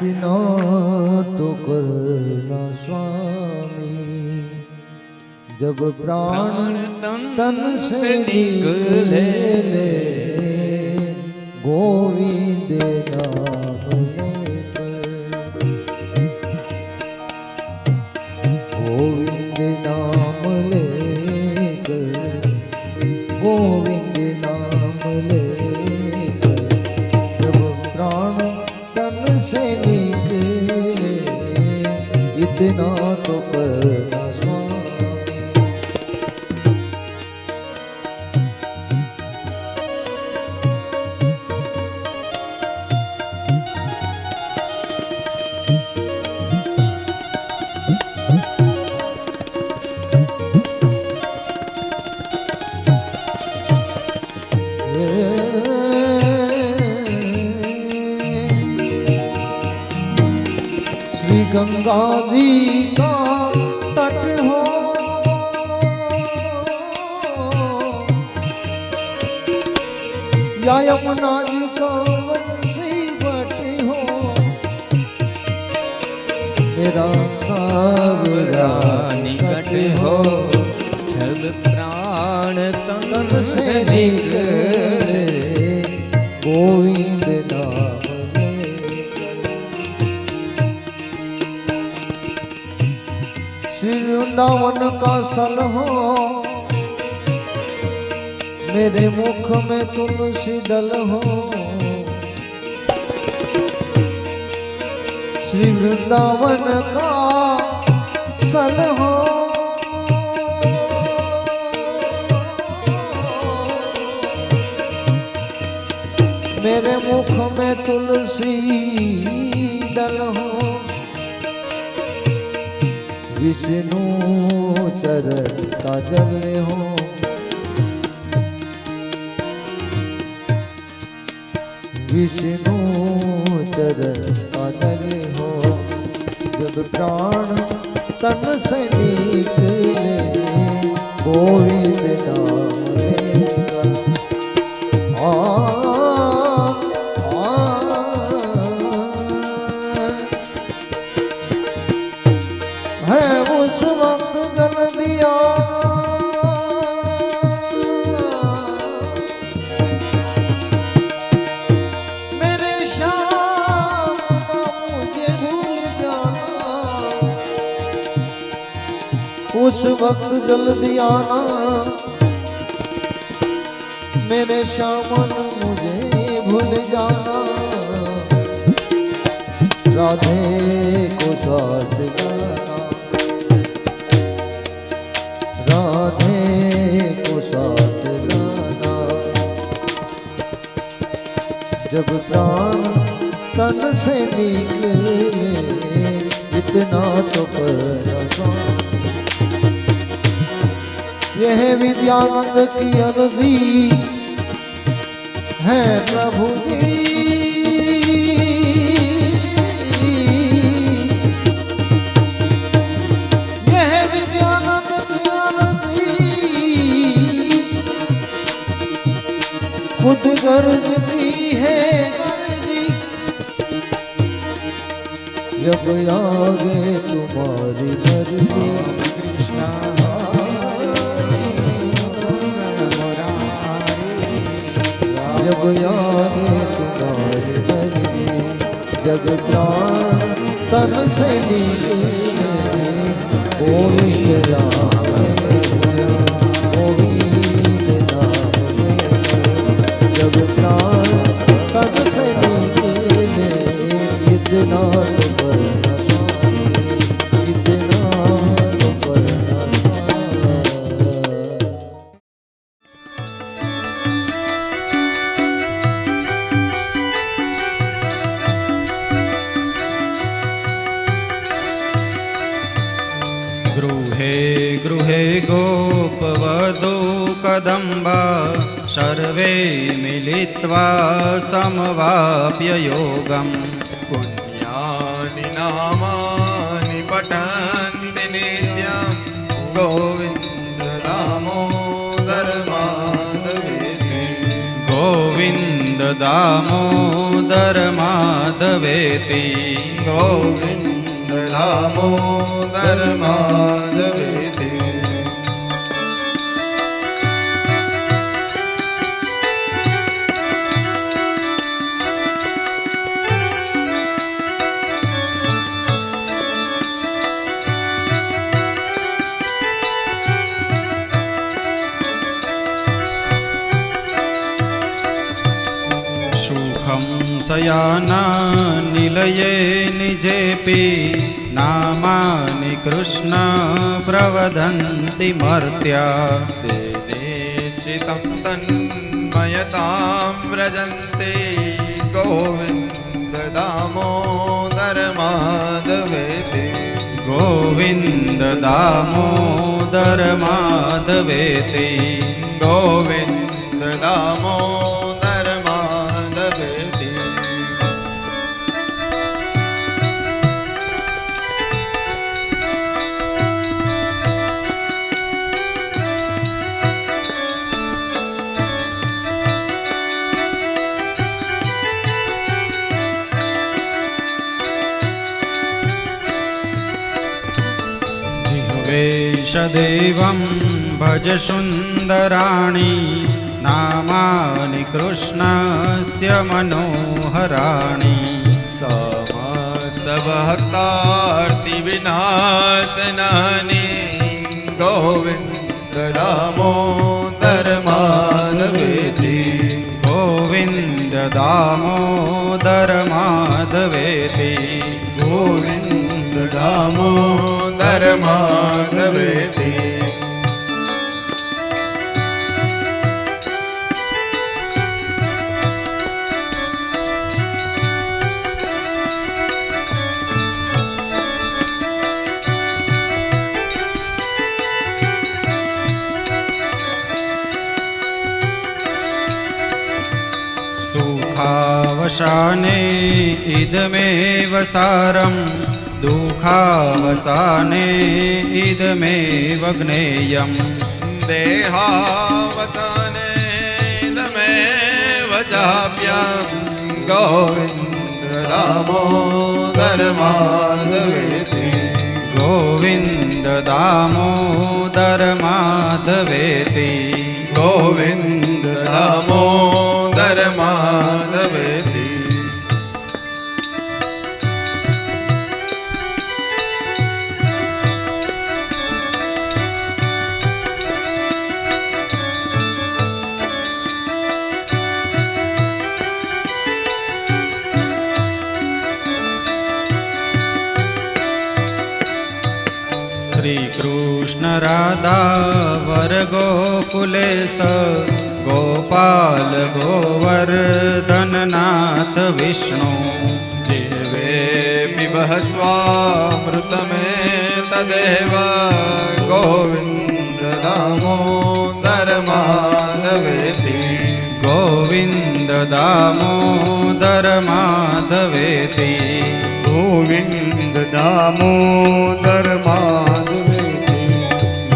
इतना तो करना स्वामी, जब प्राण तन से निकले ले, गोविंद नाम लेकर, गोविंद नाम लेकर, गोविंद नाम लेकर, जब प्राण तन से निकले, इतना तो करना गंगा जी का तट हो, या यमुना जी का वंशी बट हो, मेरा सावरा निकट हो, जब प्राण तन से निकले, गोविंद नाम वृंदावन का सल हो, मेरे मुख में तुलसी दल हो, श्री वृंदावन का सल हो, मेरे मुख में तुलसी दल हो, विष्णु चरता जल हो, विष्णु चरता जल हो, जब प्राण तन से निकले, गोविंद नाम लेकर, उस वक्त जल दिया, मेरे श्याम मुझे भूल जाना, उस वक्त जल दिया ना, मेरे श्याम मुझे भूल जाना, राधे को साथ गाना, राधे को साथ गाना, जब प्राण तन से निकले, इतना तो करना। यह विद्यानंद की अर्जी है प्रभु जी, खुद गरजती है मर्जी, जब आगे तुम्हारी मर्जी, जब आगे तुम्हारी मर्जी, जब प्राण तन से निकले, गोविंद नाम गोविंद नाम, जब प्राण तन से निकले, इतना तो करना, इतना तो करना। गृहे गृहे गोपवधू कदम्बा, सर्वे मिलित्वा समवाप्य योगम्, पुण्यानि नामानि पठन्ति नित्यं, गोविन्द दामोदर माधवेति, गोविन्द દામોદર માધવેતી ગોવિંદ દામોદર માધવેતી શયાના નિલયે નિજેપી નામાનિ કૃષ્ણ પ્રવદંતિ મર્ત્યા નિશ્ચિતં તન્મયતાં વ્રજન્તે ગોવિંદ દામોદર માધવેતિ ગોવિંદ દામોદર માધવેતી ગોવિંદ દામોદર વેશદેવં ભજ સુંદરાણી નામાનિ કૃષ્ણસ્ય મનોહરાણી સમસ્ત ભક્તાર્તિ વિનાશનાની ગોવિંદ દામોદર માધવેતી ગોવિંદ દામોદર માધવેતી ગોવિંદ દામોદર માધવેતી સુખાવસાને ઇદમેવ સારં દુઃખાવસાને ઇદમેવ જ્ઞેયં દેહાવસાને ઇદમેવ ચાપ્યં ગોવિંદ દામોદર માધવેતી ગોવિંદ દામોદર માધવેતી ગોવિંદ દામોદર માધવેતી શ્રી કૃષ્ણ રાધા વર ગોકુલેશ ગોપાલ ગોવર્ધનનાથ વિષ્ણુ જીવે પિબઃ સ્વામૃતમે તદેવ ગોવિંદ દામોદર માધવેતી ગોવિંદ દામોદર માધવેતી ગોવિંદ દામોદર માધવેતી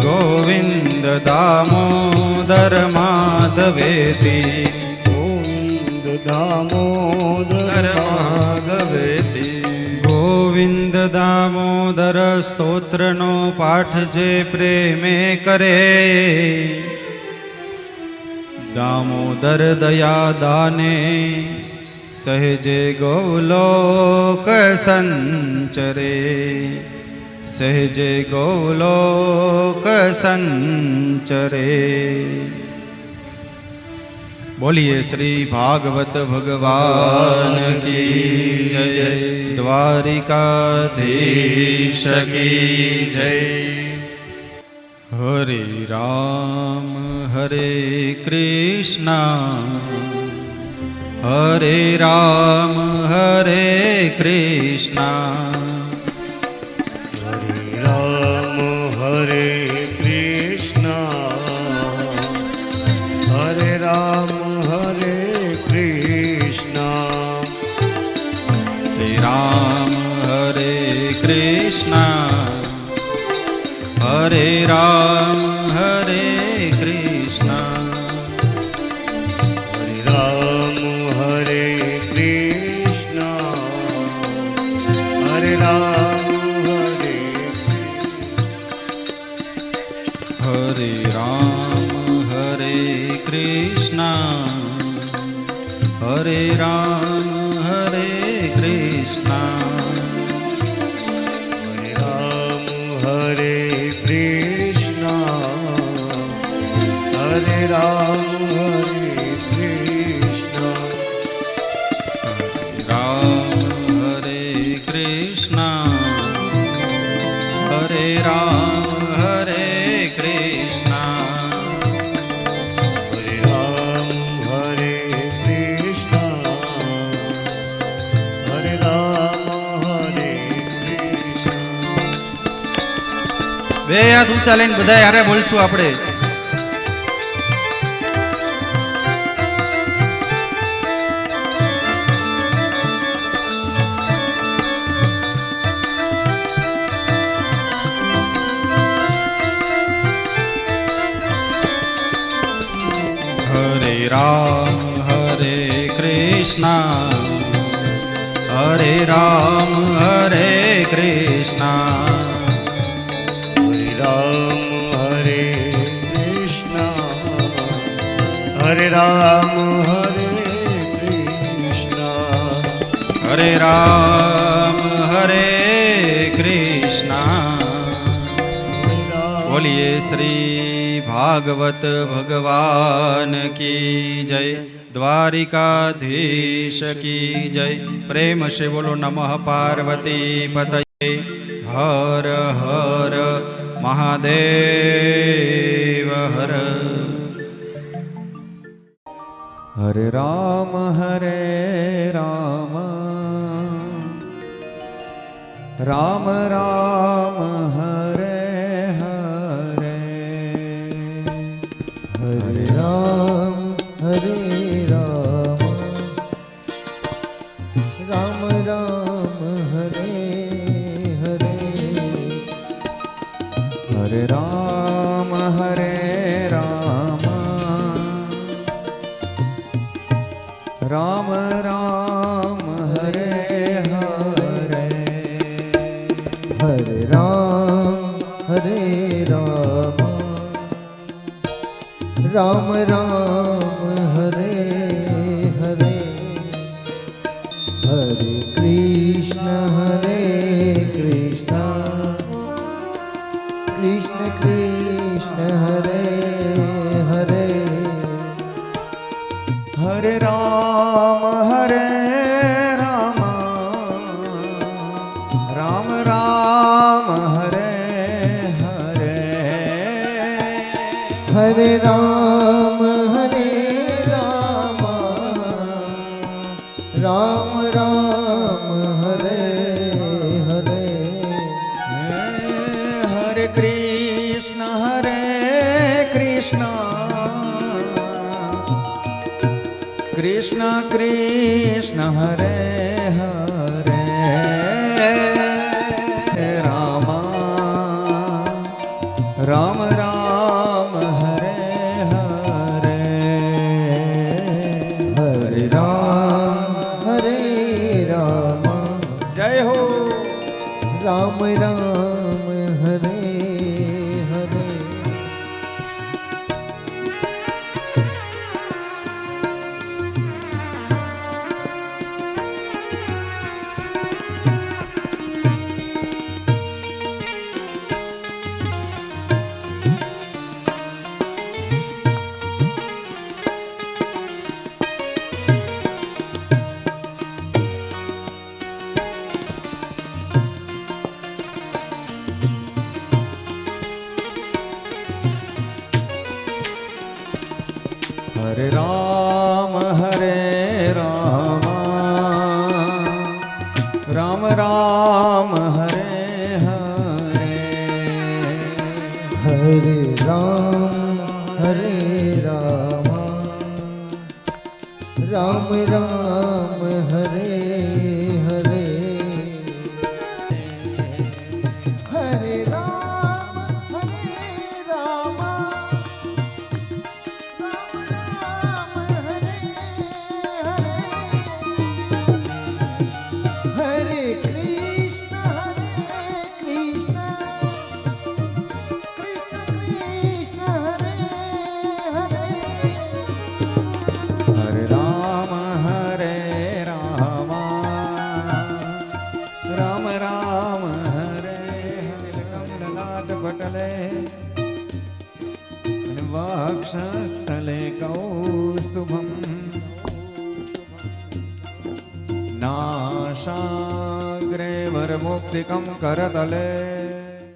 ગોવિંદ દામોદર માધવેતી ગોવિંદ દામોદર માધવેતી ગોવિંદ દામોદર સ્તોત્રનો પાઠ જે પ્રેમે કરે દામોદર દયા દાને સહેજે ગૌલોક સંચરે સહેજે ગૌલોક સંચરે બોલીએ શ્રી ભાગવત ભગવાન કી જય દ્વારિકાધીશ કી જય હરે રામ હરે કૃષ્ણ હરે રામ હરે કૃષ્ણ હરે રામ હરે કૃષ્ણ હરે રામ હરે કૃષ્ણ હરે રામ હરે કૃષ્ણ હરે રામ હરે કૃષ્ણ હરે રામ હરે હરે રામ હરે કૃષ્ણ હરે રામ હરે કૃષ્ણ હરે કૃષ્ણ હરે રામ હરે કૃષ્ણ રામ હરે કૃષ્ણ હરે રામ હરે કૃષ્ણ હરે રામ હરે કૃષ્ણ હરે રામ હરે કૃષ્ણ. બે હાથ ઊંચા લઈને બધા હારે બોલશું આપણે. હરે રામ હરે કૃષ્ણ હરે રામ હરે કૃષ્ણ હરે રામ હરે કૃષ્ણ હરે રામ હરે કૃષ્ણ હરે રામ હરે કૃષ્ણ. બોલીએ શ્રી ભાગવત ભગવાન કી જય, દ્વારિકાધીશ કી જય. પ્રેમ से બોલો નમઃ પાર્વતી પતये. હર હર મહાદેવ હર. હરે રામ રામ રામ હરે હરે. હરે રામ રામ રામ હરે હરે. હરે રામ રામ રામ હરે હરે. હરે રામ રામ રામ હરે હરે. હરે કૃષ્ણ કૃષ્ણ કૃષ્ણ હરે હરે. હરે રામ રામ રામ હરે હરે. હરે રામ રામ રામ હરે હરે. હરે કૃષ્ણ કૃષ્ણ કૃષ્ણ હરે હરે. રામ રામ રામ હરે હરે. હરે રામ જય હો. રામ રામ હરે હરે. હરે રામ રામ રામ હરે હરે. હરે રામ રામ રામ હરે હરે. હરે રામ Krishna वक्षस्थले कौस्तुभम् नासाग्रे वरमुक्तिकं करतले